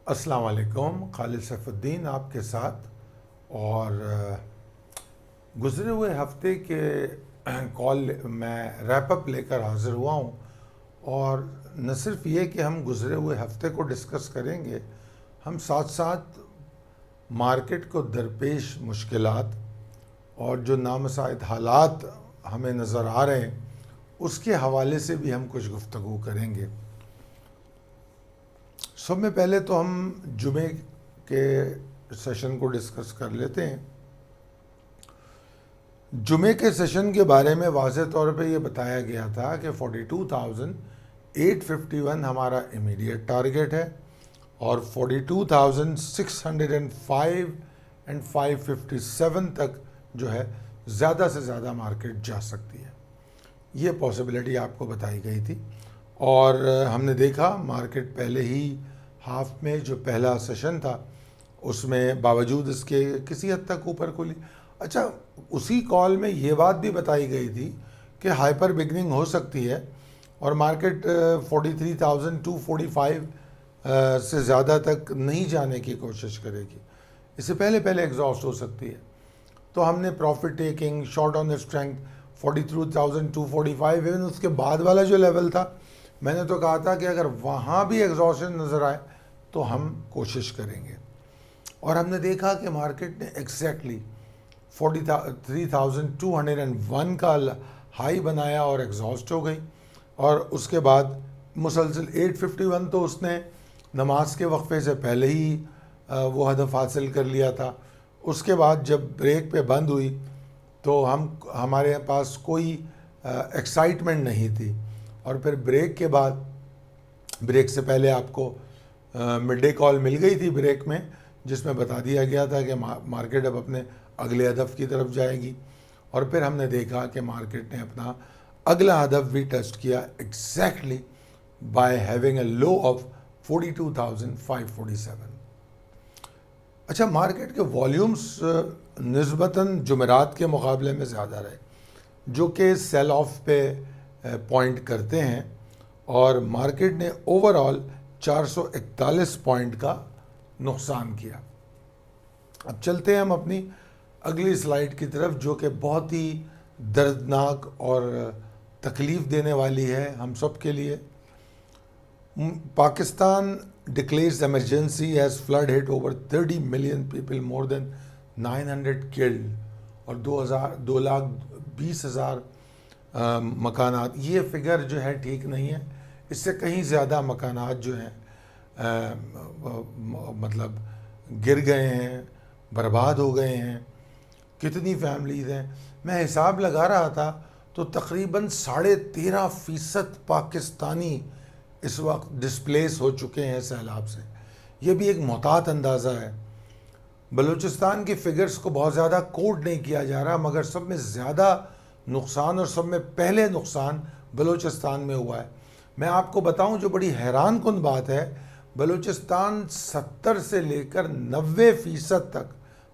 السلام علیکم، خالد سیف الدین آپ کے ساتھ۔ اور گزرے ہوئے ہفتے کے کال میں ریپ اپ لے کر حاضر ہوا ہوں، اور نہ صرف یہ کہ ہم گزرے ہوئے ہفتے کو ڈسکس کریں گے، ہم ساتھ ساتھ مارکیٹ کو درپیش مشکلات اور جو نامساعد حالات ہمیں نظر آ رہے ہیں اس کے حوالے سے بھی ہم کچھ گفتگو کریں گے۔ سب میں پہلے تو ہم جمعے کے سیشن کو ڈسکس کر لیتے ہیں۔ جمعے کے سیشن کے بارے میں واضح طور پہ یہ بتایا گیا تھا کہ 42,851 ہمارا امیڈیٹ ٹارگٹ ہے، اور 42,605 اینڈ 557 تک جو ہے زیادہ سے زیادہ مارکیٹ جا سکتی ہے، یہ پاسبلٹی آپ کو بتائی گئی تھی۔ اور ہم نے دیکھا مارکیٹ پہلے ہی ہاف میں جو پہلا سیشن تھا اس میں باوجود اس کے کسی حد تک اوپر کھلی۔ اچھا، اسی کال میں یہ بات بھی بتائی گئی تھی کہ ہائپر بگننگ ہو سکتی ہے اور مارکیٹ 43,245 سے زیادہ تک نہیں جانے کی کوشش کرے گی، اس سے پہلے ایگزاسٹ ہو سکتی ہے۔ تو ہم نے پروفٹ ٹیکنگ، شارٹ آن اسٹرینتھ 42,245، ایون اس کے بعد والا جو لیول تھا میں نے تو کہا تھا کہ اگر وہاں بھی ایگزاسشن نظر آئے تو ہم کوشش کریں گے، اور ہم نے دیکھا کہ مارکیٹ نے ایگزیکٹلی 43,201 کا ہائی بنایا اور ایگزاسٹ ہو گئی، اور اس کے بعد مسلسل 851 تو اس نے نماز کے وقفے سے پہلے ہی وہ ہدف حاصل کر لیا تھا۔ اس کے بعد جب بریک پہ بند ہوئی تو ہمارے پاس کوئی ایکسائٹمنٹ نہیں تھی، اور پھر بریک کے بعد، بریک سے پہلے آپ کو مڈ ڈے کال مل گئی تھی بریک میں، جس میں بتا دیا گیا تھا کہ مارکیٹ اب اپنے اگلے ہدف کی طرف جائے گی، اور پھر ہم نے دیکھا کہ مارکیٹ نے اپنا اگلا ہدف بھی ٹچ کیا exactly by having a low of 42,547۔ اچھا، مارکیٹ کے والیومز نسبتاً جمعرات کے مقابلے میں زیادہ رہے، جو کہ سیل آف پہ پوائنٹ کرتے ہیں، اور مارکیٹ نے اوور آل 441 پوائنٹ کا نقصان کیا۔ اب چلتے ہیں ہم اپنی اگلی سلائیڈ کی طرف، جو کہ بہت ہی دردناک اور تکلیف دینے والی ہے ہم سب کے لیے۔ Pakistan declares emergency as flood hit over 30 million people, more than 900 killed, اور 2,20,000 مکانات۔ یہ فگر جو ہے ٹھیک نہیں ہے، اس سے کہیں زیادہ مکانات جو ہیں مطلب گر گئے ہیں، برباد ہو گئے ہیں۔ کتنی فیملیز ہیں، میں حساب لگا رہا تھا تو تقریباً 13.5% پاکستانی اس وقت ڈسپلیس ہو چکے ہیں سیلاب سے۔ یہ بھی ایک محتاط اندازہ ہے۔ بلوچستان کی فگرز کو بہت زیادہ کوٹ نہیں کیا جا رہا، مگر سب میں زیادہ نقصان اور سب میں پہلے نقصان بلوچستان میں ہوا ہے۔ میں آپ کو بتاؤں جو بڑی حیران کن بات ہے، بلوچستان 70 سے لے کر 90% تک،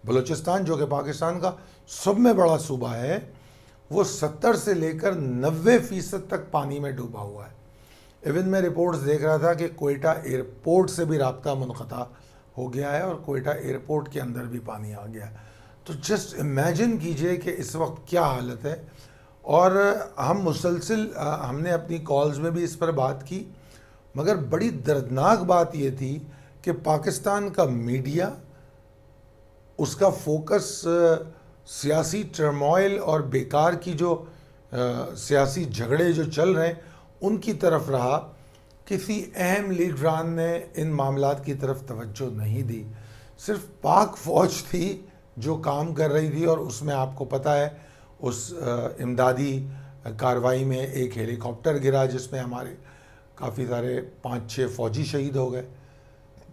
بلوچستان جو کہ پاکستان کا سب میں بڑا صوبہ ہے، وہ 70 سے لے کر 90% تک پانی میں ڈوبا ہوا ہے۔ ایون میں رپورٹس دیکھ رہا تھا کہ کوئٹہ ایئرپورٹ سے بھی رابطہ منقطع ہو گیا ہے، اور کوئٹہ ایئرپورٹ کے اندر بھی پانی آ گیا ہے۔ تو جسٹ امیجن کیجئے کہ اس وقت کیا حالت ہے۔ اور ہم مسلسل ہم نے اپنی کالز میں بھی اس پر بات کی، مگر بڑی دردناک بات یہ تھی کہ پاکستان کا میڈیا، اس کا فوکس سیاسی ٹرموائل اور بیکار کی جو سیاسی جھگڑے جو چل رہے ہیں ان کی طرف رہا۔ کسی اہم لیڈران نے ان معاملات کی طرف توجہ نہیں دی، صرف پاک فوج تھی جو کام کر رہی تھی، اور اس میں آپ کو پتہ ہے اس امدادی کارروائی میں ایک ہیلی کاپٹر گرا جس میں ہمارے کافی سارے 5-6 فوجی شہید ہو گئے۔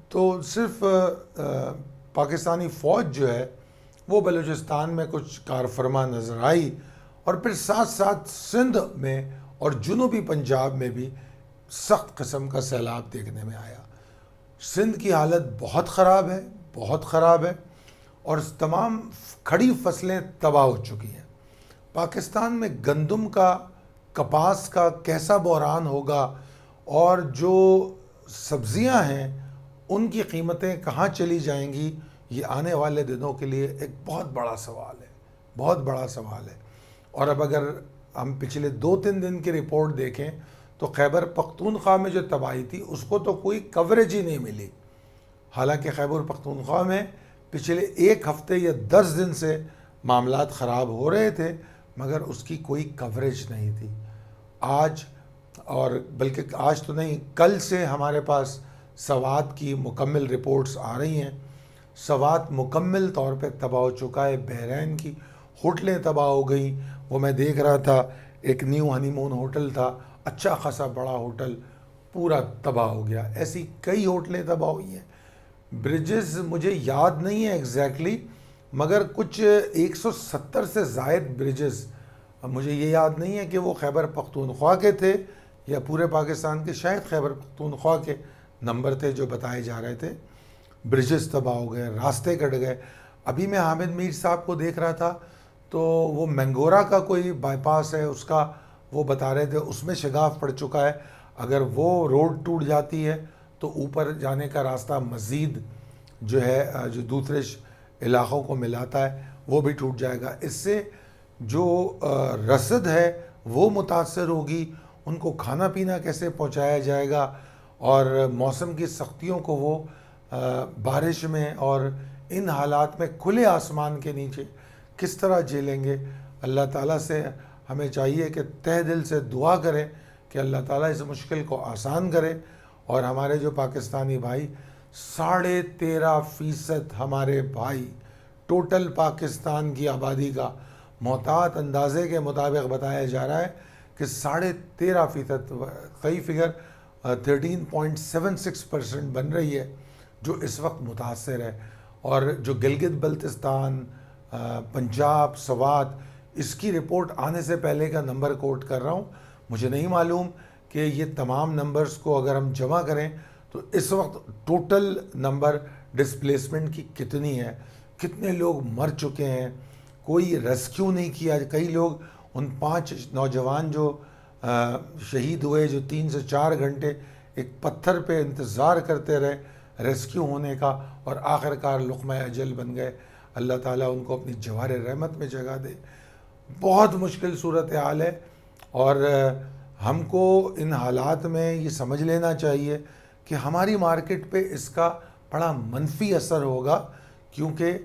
تو صرف پاکستانی فوج جو ہے وہ بلوچستان میں کچھ کارفرما نظر آئی، اور پھر ساتھ ساتھ سندھ میں اور جنوبی پنجاب میں بھی سخت قسم کا سیلاب دیکھنے میں آیا۔ سندھ کی حالت بہت خراب ہے، بہت خراب ہے، اور تمام کھڑی فصلیں تباہ ہو چکی ہیں۔ پاکستان میں گندم کا، کپاس کا کیسا بحران ہوگا، اور جو سبزیاں ہیں ان کی قیمتیں کہاں چلی جائیں گی، یہ آنے والے دنوں کے لیے ایک بہت بڑا سوال ہے، بہت بڑا سوال ہے۔ اور اب اگر ہم پچھلے 2-3 دن کی رپورٹ دیکھیں تو خیبر پختونخوا میں جو تباہی تھی اس کو تو کوئی کوریج ہی نہیں ملی، حالانکہ خیبر پختونخوا میں پچھلے 1 ہفتے یا 10 دن سے معاملات خراب ہو رہے تھے، مگر اس کی کوئی کوریج نہیں تھی۔ آج، اور بلکہ آج تو نہیں، کل سے ہمارے پاس سوات کی مکمل رپورٹس آ رہی ہیں۔ سوات مکمل طور پہ تباہ ہو چکا ہے، بحرین کی ہوٹلیں تباہ ہو گئیں۔ وہ میں دیکھ رہا تھا، ایک نیو ہنی مون ہوٹل تھا، اچھا خاصا بڑا ہوٹل، پورا تباہ ہو گیا۔ ایسی کئی ہوٹلیں تباہ ہوئی ہیں۔ برجز مجھے یاد نہیں ہے ایگزیکٹلی، مگر کچھ 170 سے زائد برجز، مجھے یہ یاد نہیں ہے کہ وہ خیبر پختونخوا کے تھے یا پورے پاکستان کے، شاید خیبر پختونخوا کے نمبر تھے جو بتائے جا رہے تھے۔ برجز تباہ ہو گئے، راستے کٹ گئے۔ ابھی میں حامد میر صاحب کو دیکھ رہا تھا تو وہ مینگورا کا کوئی بائی پاس ہے، اس کا وہ بتا رہے تھے اس میں شگاف پڑ چکا ہے، اگر وہ روڈ ٹوٹ جاتی ہے تو اوپر جانے کا راستہ مزید جو ہے جو دوسرے علاقوں کو ملاتا ہے وہ بھی ٹوٹ جائے گا۔ اس سے جو رسد ہے وہ متاثر ہوگی، ان کو کھانا پینا کیسے پہنچایا جائے گا، اور موسم کی سختیوں کو وہ بارش میں اور ان حالات میں کھلے آسمان کے نیچے کس طرح جھیلیں گے۔ اللہ تعالیٰ سے ہمیں چاہیے کہ تہ دل سے دعا کریں کہ اللہ تعالیٰ اس مشکل کو آسان کرے، اور ہمارے جو پاکستانی بھائی 13.5% ہمارے بھائی ٹوٹل پاکستان کی آبادی کا محتاط اندازے کے مطابق بتایا جا رہا ہے کہ 13.5%، کئی فگر 13.76% بن رہی ہے جو اس وقت متاثر ہے۔ اور جو گلگت بلتستان، پنجاب، سوات، اس کی رپورٹ آنے سے پہلے کا نمبر کوٹ کر رہا ہوں، مجھے نہیں معلوم کہ یہ تمام نمبرز کو اگر ہم جمع کریں تو اس وقت ٹوٹل نمبر ڈسپلیسمنٹ کی کتنی ہے، کتنے لوگ مر چکے ہیں، کوئی ریسکیو نہیں کیا۔ کئی لوگ، ان 5 نوجوان جو شہید ہوئے، جو 3 سے 4 گھنٹے ایک پتھر پہ انتظار کرتے رہے ریسکیو ہونے کا، اور آخر کار لقمہ اجل بن گئے۔ اللہ تعالیٰ ان کو اپنی جوار رحمت میں جگہ دے۔ بہت مشکل صورتحال ہے، اور ہم کو ان حالات میں یہ سمجھ لینا چاہیے کہ ہماری مارکیٹ پہ اس کا بڑا منفی اثر ہوگا، کیونکہ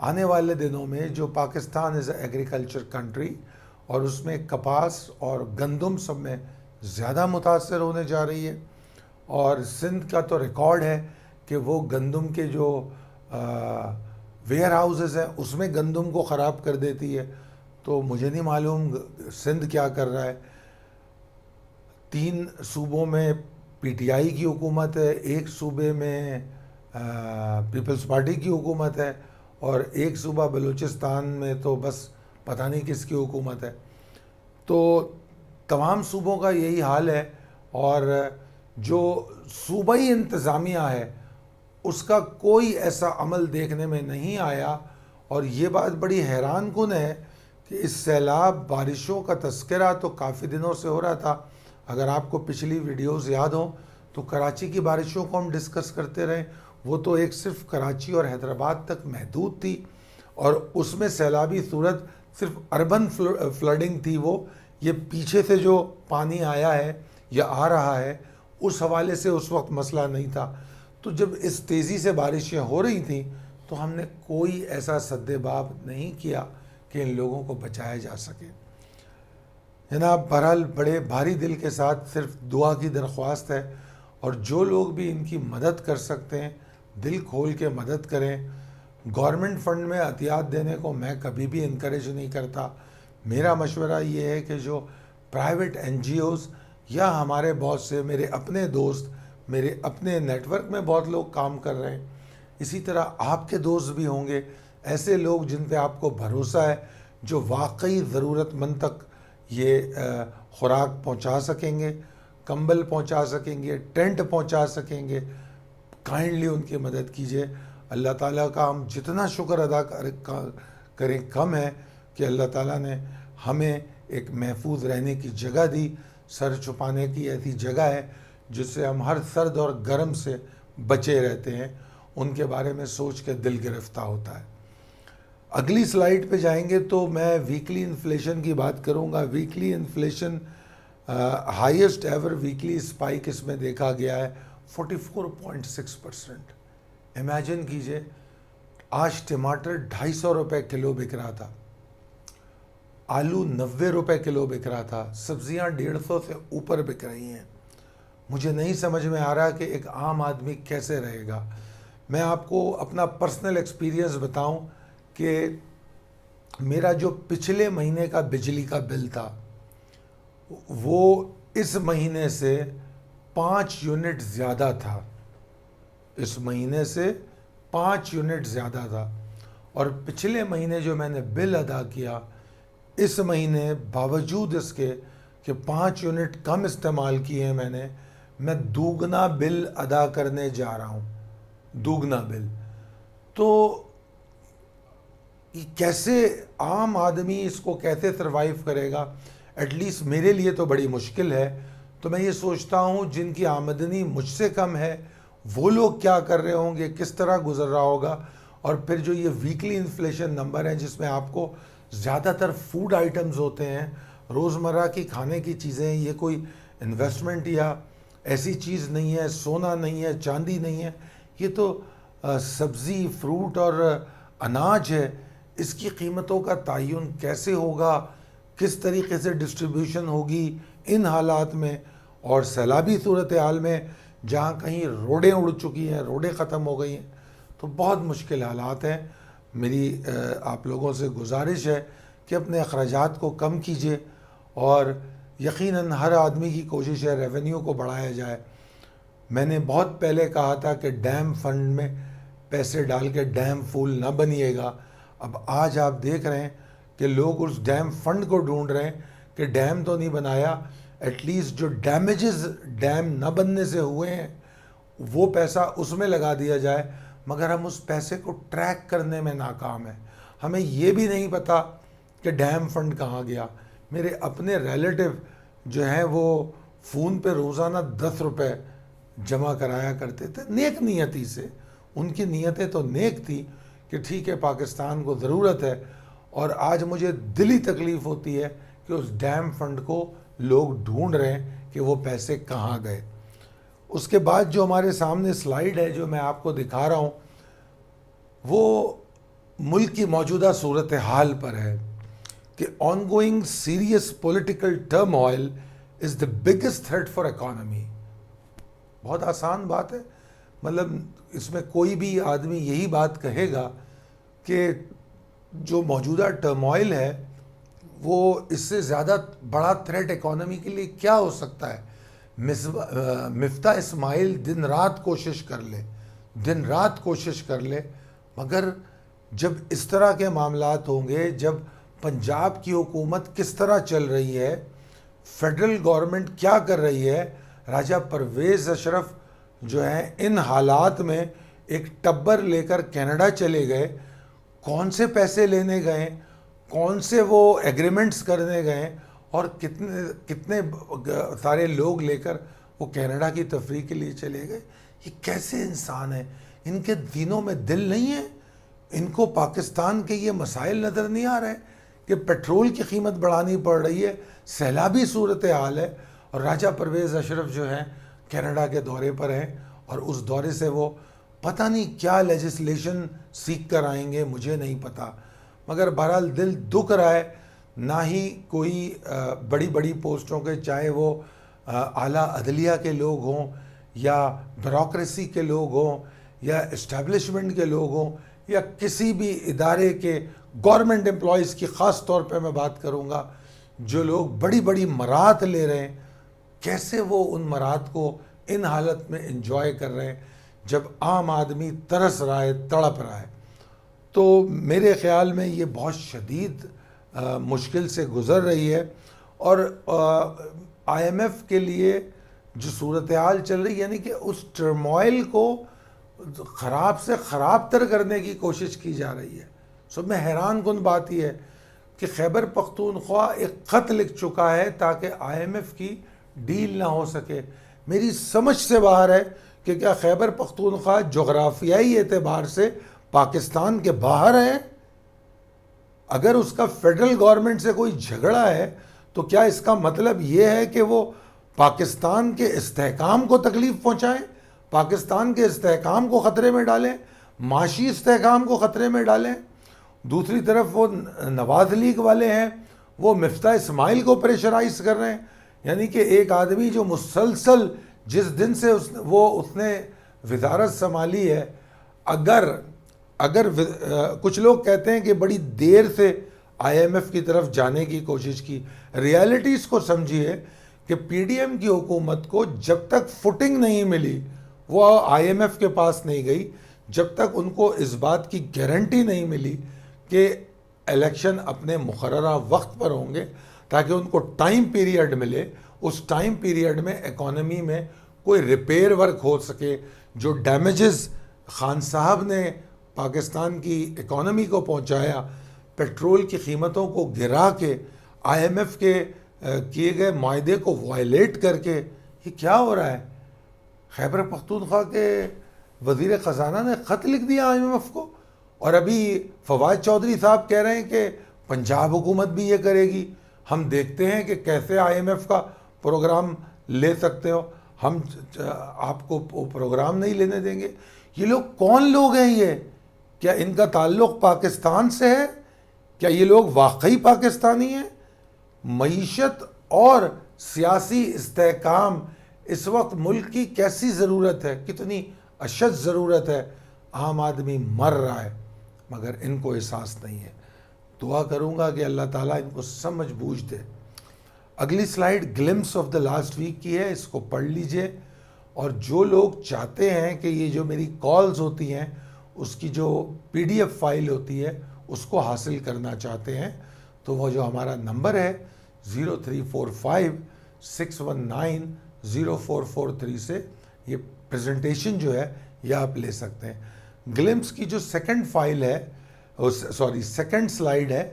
آنے والے دنوں میں جو پاکستان از اے ایگریکلچر کنٹری، اور اس میں کپاس اور گندم سب میں زیادہ متاثر ہونے جا رہی ہے، اور سندھ کا تو ریکارڈ ہے کہ وہ گندم کے جو ویئر ہاؤسز ہیں اس میں گندم کو خراب کر دیتی ہے۔ تو مجھے نہیں معلوم سندھ کیا کر رہا ہے۔ 3 صوبوں میں پی ٹی آئی کی حکومت ہے، 1 صوبے میں پیپلز پارٹی کی حکومت ہے، اور 1 صوبہ بلوچستان میں تو بس پتہ نہیں کس کی حکومت ہے۔ تو تمام صوبوں کا یہی حال ہے، اور جو صوبائی انتظامیہ ہے اس کا کوئی ایسا عمل دیکھنے میں نہیں آیا۔ اور یہ بات بڑی حیران کن ہے کہ اس سیلاب بارشوں کا تذکرہ تو کافی دنوں سے ہو رہا تھا۔ اگر آپ کو پچھلی ویڈیوز یاد ہوں تو کراچی کی بارشوں کو ہم ڈسکس کرتے رہے، وہ تو ایک صرف کراچی اور حیدرآباد تک محدود تھی، اور اس میں سیلابی صورت صرف اربن فلڈنگ تھی۔ وہ یہ پیچھے سے جو پانی آیا ہے یا آ رہا ہے اس حوالے سے اس وقت مسئلہ نہیں تھا۔ تو جب اس تیزی سے بارشیں ہو رہی تھیں تو ہم نے کوئی ایسا سد باب نہیں کیا کہ ان لوگوں کو بچایا جا سکے۔ جناب، بہرحال بڑے بھاری دل کے ساتھ صرف دعا کی درخواست ہے، اور جو لوگ بھی ان کی مدد کر سکتے ہیں دل کھول کے مدد کریں۔ گورنمنٹ فنڈ میں عطیات دینے کو میں کبھی بھی انکریج نہیں کرتا۔ میرا مشورہ یہ ہے کہ جو پرائیویٹ این جی اوز یا ہمارے بہت سے میرے اپنے دوست، میرے اپنے نیٹ ورک میں بہت لوگ کام کر رہے ہیں، اسی طرح آپ کے دوست بھی ہوں گے، ایسے لوگ جن پہ آپ کو بھروسہ ہے، جو واقعی ضرورت مند تک یہ خوراک پہنچا سکیں گے، کمبل پہنچا سکیں گے، ٹینٹ پہنچا سکیں گے، کائنڈلی ان کی مدد کیجیے۔ اللہ تعالیٰ کا ہم جتنا شکر ادا کریں کم ہے کہ اللہ تعالیٰ نے ہمیں ایک محفوظ رہنے کی جگہ دی، سر چھپانے کی ایسی جگہ ہے جس سے ہم ہر سرد اور گرم سے بچے رہتے ہیں، ان کے بارے میں سوچ کے دل گرفتہ ہوتا ہے۔ اگلی سلائیڈ پہ جائیں گے تو میں ویکلی انفلیشن کی بات کروں گا۔ Weekly inflation highest ever weekly spike اس میں دیکھا گیا ہے 44.6%۔ امیجن کیجئے آج ٹماٹر 250 روپے کلو بک رہا تھا، آلو 90 روپے کلو بک رہا تھا، سبزیاں 150 سے اوپر بک رہی ہیں۔ مجھے نہیں سمجھ میں آ رہا کہ ایک عام آدمی کیسے رہے گا۔ میں آپ کو اپنا پرسنل ایکسپیرینس بتاؤں کہ میرا جو پچھلے مہینے کا بجلی کا بل تھا وہ اس مہینے سے 5 یونٹ زیادہ تھا، اس مہینے سے 5 یونٹ زیادہ تھا، اور پچھلے مہینے جو میں نے بل ادا کیا اس مہینے باوجود اس کے کہ 5 یونٹ کم استعمال کیے ہیں میں دوگنا بل ادا کرنے جا رہا ہوں، دوگنا بل۔ تو کیسے عام آدمی اس کو کیسے سروائیو کرے گا؟ ایٹ لیسٹ میرے لیے تو بڑی مشکل ہے۔ تو میں یہ سوچتا ہوں جن کی آمدنی مجھ سے کم ہے وہ لوگ کیا کر رہے ہوں گے، کس طرح گزر رہا ہوگا۔ اور پھر جو یہ ویکلی انفلیشن نمبر ہے جس میں آپ کو زیادہ تر فوڈ آئٹمز ہوتے ہیں، روزمرہ کی کھانے کی چیزیں، یہ کوئی انویسٹمنٹ یا ایسی چیز نہیں ہے، سونا نہیں ہے، چاندی نہیں ہے، یہ تو سبزی، فروٹ اور اناج ہے۔ اس کی قیمتوں کا تعین کیسے ہوگا، کس طریقے سے ڈسٹریبیوشن ہوگی ان حالات میں، اور سیلابی صورتحال میں جہاں کہیں روڈیں اڑ چکی ہیں، روڈیں ختم ہو گئی ہیں، تو بہت مشکل حالات ہیں۔ میری آپ لوگوں سے گزارش ہے کہ اپنے اخراجات کو کم کیجیے، اور یقیناً ہر آدمی کی کوشش ہے ریونیو کو بڑھایا جائے۔ میں نے بہت پہلے کہا تھا کہ ڈیم فنڈ میں پیسے ڈال کے ڈیم فول نہ بنیے گا۔ اب آج آپ دیکھ رہے ہیں کہ لوگ اس ڈیم فنڈ کو ڈھونڈ رہے ہیں کہ ڈیم تو نہیں بنایا، ایٹ لیسٹ جو ڈیمیجز ڈیم نہ بننے سے ہوئے ہیں وہ پیسہ اس میں لگا دیا جائے، مگر ہم اس پیسے کو ٹریک کرنے میں ناکام ہیں۔ ہمیں یہ بھی نہیں پتہ کہ ڈیم فنڈ کہاں گیا۔ میرے اپنے ریلیٹو جو ہیں وہ فون پہ روزانہ 10 روپے جمع کرایا کرتے تھے نیک نیتی سے، ان کی نیتیں تو نیک تھی کہ ٹھیک ہے پاکستان کو ضرورت ہے، اور آج مجھے دلی تکلیف ہوتی ہے کہ اس ڈیم فنڈ کو لوگ ڈھونڈ رہے ہیں کہ وہ پیسے کہاں گئے۔ اس کے بعد جو ہمارے سامنے سلائیڈ ہے جو میں آپ کو دکھا رہا ہوں وہ ملک کی موجودہ صورتحال پر ہے کہ on going serious political turmoil is the biggest threat for economy. بہت آسان بات ہے، مطلب اس میں کوئی بھی آدمی یہی بات کہے گا کہ جو موجودہ ٹرموائل ہے وہ اس سے زیادہ بڑا تھریٹ اکانومی کے لیے کیا ہو سکتا ہے۔ مفتاح اسماعیل دن رات کوشش کر لے، مگر جب اس طرح کے معاملات ہوں گے، جب پنجاب کی حکومت کس طرح چل رہی ہے، فیڈرل گورنمنٹ کیا کر رہی ہے، راجہ پرویز اشرف جو ہیں ان حالات میں ایک ٹبر لے کر کینیڈا چلے گئے، کون سے پیسے لینے گئے، کون سے وہ ایگریمنٹس کرنے گئے، اور کتنے سارے لوگ لے کر وہ کینیڈا کی تفریح کے لیے چلے گئے۔ یہ کیسے انسان ہیں؟ ان کے دینوں میں دل نہیں ہے؟ ان کو پاکستان کے یہ مسائل نظر نہیں آ رہے کہ پیٹرول کی قیمت بڑھانی پڑ رہی ہے، سیلابی صورتحال ہے، اور راجہ پرویز اشرف جو ہیں کینیڈا کے دورے پر ہیں، اور اس دورے سے وہ پتہ نہیں کیا لیجسلیشن سیکھ کر آئیں گے، مجھے نہیں پتہ، مگر بہرحال دل دکھ رہا ہے۔ نہ ہی کوئی بڑی بڑی پوسٹوں کے، چاہے وہ اعلیٰ عدلیہ کے لوگ ہوں یا بیوروکریسی کے لوگ ہوں یا اسٹیبلشمنٹ کے لوگ ہوں یا کسی بھی ادارے کے گورنمنٹ امپلائیز کی، خاص طور پہ میں بات کروں گا، جو لوگ بڑی بڑی مرات لے رہے ہیں، کیسے وہ ان مرات کو ان حالت میں انجوائے کر رہے ہیں جب عام آدمی ترس رہا ہے، تڑپ رہا ہے۔ تو میرے خیال میں یہ بہت شدید مشکل سے گزر رہی ہے، اور آئی ایم ایف کے لیے جو صورتحال چل رہی ہے، یعنی کہ اس ٹرموائل کو خراب سے خراب تر کرنے کی کوشش کی جا رہی ہے۔ سب میں حیران کن بات یہ ہے کہ خیبر پختونخوا ایک خط لکھ چکا ہے تاکہ آئی ایم ایف کی ڈیل نہ ہو سکے۔ میری سمجھ سے باہر ہے کہ کیا خیبر پختونخوا جغرافیائی اعتبار سے پاکستان کے باہر ہے؟ اگر اس کا فیڈرل گورنمنٹ سے کوئی جھگڑا ہے تو کیا اس کا مطلب یہ ہے کہ وہ پاکستان کے استحکام کو تکلیف پہنچائیں، پاکستان کے استحکام کو خطرے میں ڈالیں، معاشی استحکام کو خطرے میں ڈالیں؟ دوسری طرف وہ نواز لیگ والے ہیں، وہ مفتاح اسماعیل کو پریشرائز کر رہے ہیں. یعنی کہ ایک آدمی جو مسلسل جس دن سے اس نے وزارت سنبھالی ہے، اگر کچھ لوگ کہتے ہیں کہ بڑی دیر سے آئی ایم ایف کی طرف جانے کی کوشش کی، ریالٹیز کو سمجھیے کہ پی ڈی ایم کی حکومت کو جب تک فوٹنگ نہیں ملی وہ آئی ایم ایف کے پاس نہیں گئی، جب تک ان کو اس بات کی گارنٹی نہیں ملی کہ الیکشن اپنے مقررہ وقت پر ہوں گے تاکہ ان کو ٹائم پیریڈ ملے، اس ٹائم پیریڈ میں اکانومی میں کوئی ریپیئر ورک ہو سکے. جو ڈیمیجز خان صاحب نے پاکستان کی اکانومی کو پہنچایا، پیٹرول کی قیمتوں کو گرا کے، آئی ایم ایف کے کیے گئے معاہدے کو وائلیٹ کر کے، یہ کیا ہو رہا ہے؟ خیبر پختونخوا کے وزیر خزانہ نے خط لکھ دیا آئی ایم ایف کو، اور ابھی فواد چودھری صاحب کہہ رہے ہیں کہ پنجاب حکومت بھی یہ کرے گی. ہم دیکھتے ہیں کہ کیسے آئی ایم ایف کا پروگرام لے سکتے ہو، ہم آپ کو پروگرام نہیں لینے دیں گے. یہ لوگ کون لوگ ہیں؟ یہ کیا ان کا تعلق پاکستان سے ہے؟ کیا یہ لوگ واقعی پاکستانی ہیں؟ معیشت اور سیاسی استحکام اس وقت ملک کی کیسی ضرورت ہے، کتنی اشد ضرورت ہے. عام آدمی مر رہا ہے مگر ان کو احساس نہیں ہے. دعا کروں گا کہ اللہ تعالیٰ ان کو سمجھ بوجھ دے. اگلی slide glimpse of the last week کی ہے، اس کو پڑھ لیجئے. اور جو لوگ چاہتے ہیں کہ یہ جو میری کالز ہوتی ہیں اس کی جو پی ڈی ایف فائل ہوتی ہے اس کو حاصل کرنا چاہتے ہیں تو وہ جو ہمارا نمبر ہے 0345-619-0443 سے یہ پریزنٹیشن جو ہے یہ آپ لے سکتے ہیں. گلمس کی جو سیکنڈ فائل ہے، سیکنڈ سلائیڈ ہے،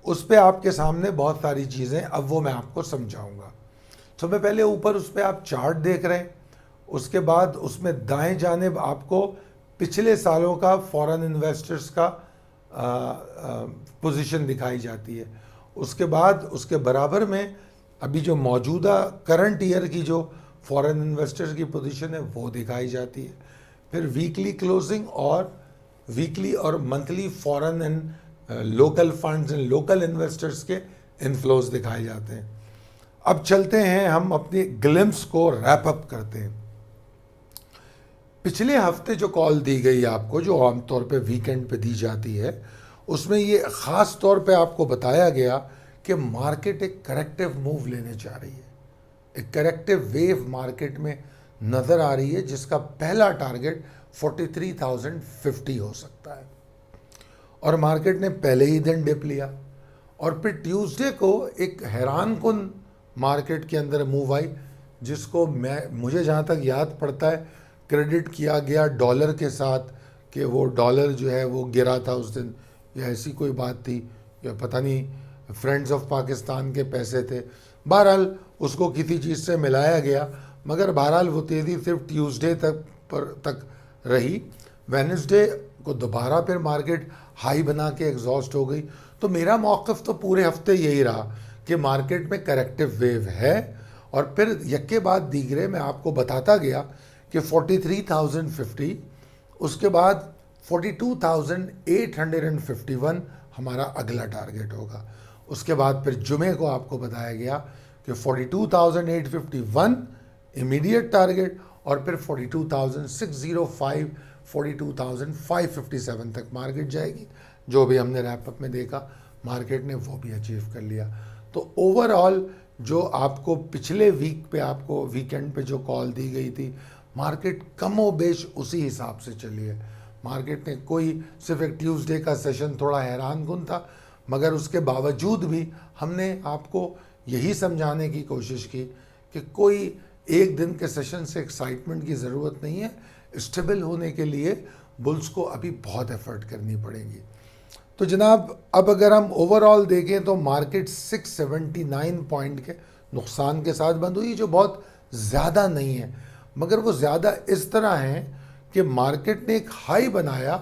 اس پہ آپ کے سامنے بہت ساری چیزیں، اب وہ میں آپ کو سمجھاؤں گا. تو میں پہلے اوپر اس پہ آپ چارٹ دیکھ رہے ہیں، اس کے بعد اس میں دائیں جانب آپ کو پچھلے سالوں کا فورن انویسٹرز کا پوزیشن دکھائی جاتی ہے. اس کے بعد اس کے برابر میں ابھی جو موجودہ کرنٹ ایئر کی جو فورن انویسٹرز کی پوزیشن ہے وہ دکھائی جاتی ہے. پھر ویکلی کلوزنگ اور ویکلی اور monthly foreign and local funds and local investors کے انفلوز دکھائے جاتے ہیں. اب چلتے ہیں ہم اپنی گلمس کو ریپ اپ کرتے ہیں. پچھلے ہفتے جو کال دی گئی آپ کو، جو عام طور پہ ویکینڈ پہ دی جاتی ہے، اس میں یہ خاص طور پہ آپ کو بتایا گیا کہ مارکیٹ ایک کریکٹیو موو لینے جا رہی ہے. ایک کریکٹیو ویو مارکیٹ میں نظر آ رہی ہے جس کا پہلا ٹارگٹ 43,050 ہو سکتا ہے. اور مارکیٹ نے پہلے ہی دن ڈپ لیا، اور پھر ٹیوزڈے کو ایک حیران کن مارکیٹ کے اندر موو آئی جس کو مجھے جہاں تک یاد پڑتا ہے کریڈٹ کیا گیا ڈالر کے ساتھ، کہ وہ ڈالر جو ہے وہ گرا تھا اس دن، یا ایسی کوئی بات تھی، یا پتہ نہیں فرینڈز آف پاکستان کے پیسے تھے. بہرحال اس کو کسی چیز سے ملایا گیا، مگر بہرحال وہ تیزی صرف ٹیوزڈے تک رہی. وینسڈے کو دوبارہ پھر مارکیٹ ہائی بنا کے ایگزاسٹ ہو گئی. تو میرا موقف تو پورے ہفتے یہی رہا کہ مارکیٹ میں کریکٹیو ویو ہے، اور پھر یکے بعد دیگرے میں آپ کو بتاتا گیا کہ 43,050، اس کے بعد 42,851 ہمارا اگلا ٹارگٹ ہوگا. اس کے بعد پھر جمعے کو آپ کو بتایا گیا کہ 42,851 امیڈیٹ ٹارگٹ، اور پھر 42,605 42,557 تک مارکیٹ جائے گی. جو بھی ہم نے ریپ اپ میں دیکھا مارکیٹ نے وہ بھی اچیو کر لیا. تو اوور آل جو آپ کو پچھلے ویک پہ آپ کو ویکینڈ پہ جو کال دی گئی تھی، مارکیٹ کم و بیش اسی حساب سے چلی ہے. مارکیٹ نے کوئی صرف ایک ٹیوزڈے کا سیشن تھوڑا حیران کن تھا، مگر اس کے باوجود بھی ہم نے آپ کو یہی سمجھانے کی کوشش کی کہ کوئی ایک دن کے سیشن سے ایکسائٹمنٹ کی ضرورت نہیں ہے. اسٹیبل ہونے کے لیے بلز کو ابھی بہت ایفرٹ کرنی پڑے گی. تو جناب اب اگر ہم اوور آل دیکھیں تو مارکیٹ 679 پوائنٹ کے نقصان کے ساتھ بند ہوئی، جو بہت زیادہ نہیں ہے. مگر وہ زیادہ اس طرح ہیں کہ مارکیٹ نے ایک ہائی بنایا،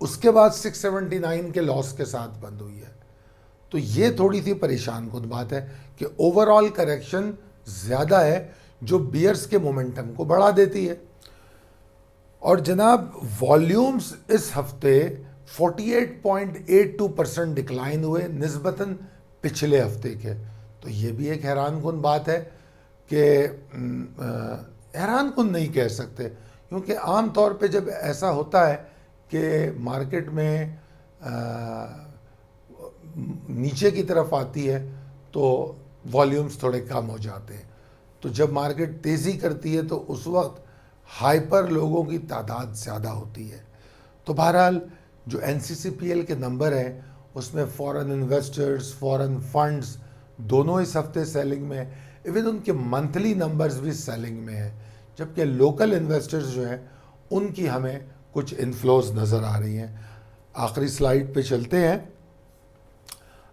اس کے بعد 679 کے لاس کے ساتھ بند ہوئی ہے. تو یہ تھوڑی سی پریشان کن بات ہے کہ اوور آل کریکشن زیادہ ہے جو بیئرز کے مومنٹم کو بڑھا دیتی ہے. اور جناب والیومز اس ہفتے 48.82% ڈکلائن ہوئے نسبتاً پچھلے ہفتے کے. تو یہ بھی ایک حیران کن بات ہے کہ حیران کن نہیں کہہ سکتے، کیونکہ عام طور پہ جب ایسا ہوتا ہے کہ مارکیٹ میں نیچے کی طرف آتی ہے تو والیومز تھوڑے کم ہو جاتے ہیں. تو جب مارکیٹ تیزی کرتی ہے تو اس وقت ہائپر لوگوں کی تعداد زیادہ ہوتی ہے. تو بہرحال جو NCCPL کے نمبر ہیں اس میں فورن انویسٹرز، فورن فنڈز دونوں اس ہفتے سیلنگ میں، ایون ان کے منتھلی نمبرز بھی سیلنگ میں ہیں، جبکہ لوکل انویسٹرز جو ہیں ان کی ہمیں کچھ انفلوز نظر آ رہی ہیں. آخری سلائیڈ پہ چلتے ہیں.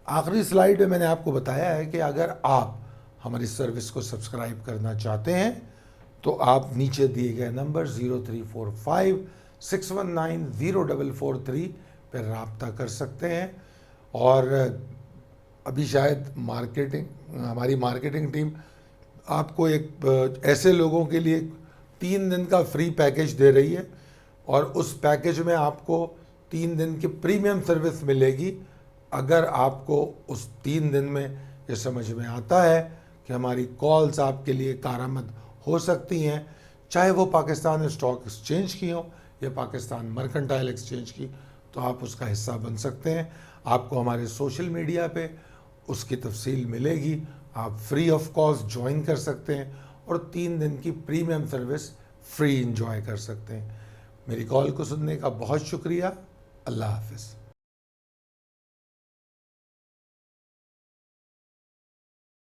آخری سلائیڈ میں میں نے آپ کو بتایا ہے کہ اگر آپ ہماری سروس کو سبسکرائب کرنا چاہتے ہیں تو آپ نیچے دیے گئے نمبر 0345619043 پہ رابطہ کر سکتے ہیں. اور ابھی شاید ہماری مارکیٹنگ ٹیم آپ کو ایک ایسے لوگوں کے لیے 3 دن کا فری پیکیج دے رہی ہے، اور اس پیکیج میں آپ کو 3 دن کی پریمیم سروس ملے گی اگر آپ کو اس 3 دن میں یہ سمجھ میں آتا ہے کہ ہماری کالز آپ کے لیے کارآمد ہو سکتی ہیں، چاہے وہ پاکستان اسٹاک ایکسچینج کی ہوں یا پاکستان مرکنٹائل ایکسچینج کی، تو آپ اس کا حصہ بن سکتے ہیں. آپ کو ہمارے سوشل میڈیا پہ اس کی تفصیل ملے گی. آپ فری آف کاسٹ جوائن کر سکتے ہیں اور 3 دن کی پریمیم سروس فری انجوائے کر سکتے ہیں. میری کال کو سننے کا بہت شکریہ. اللہ حافظ.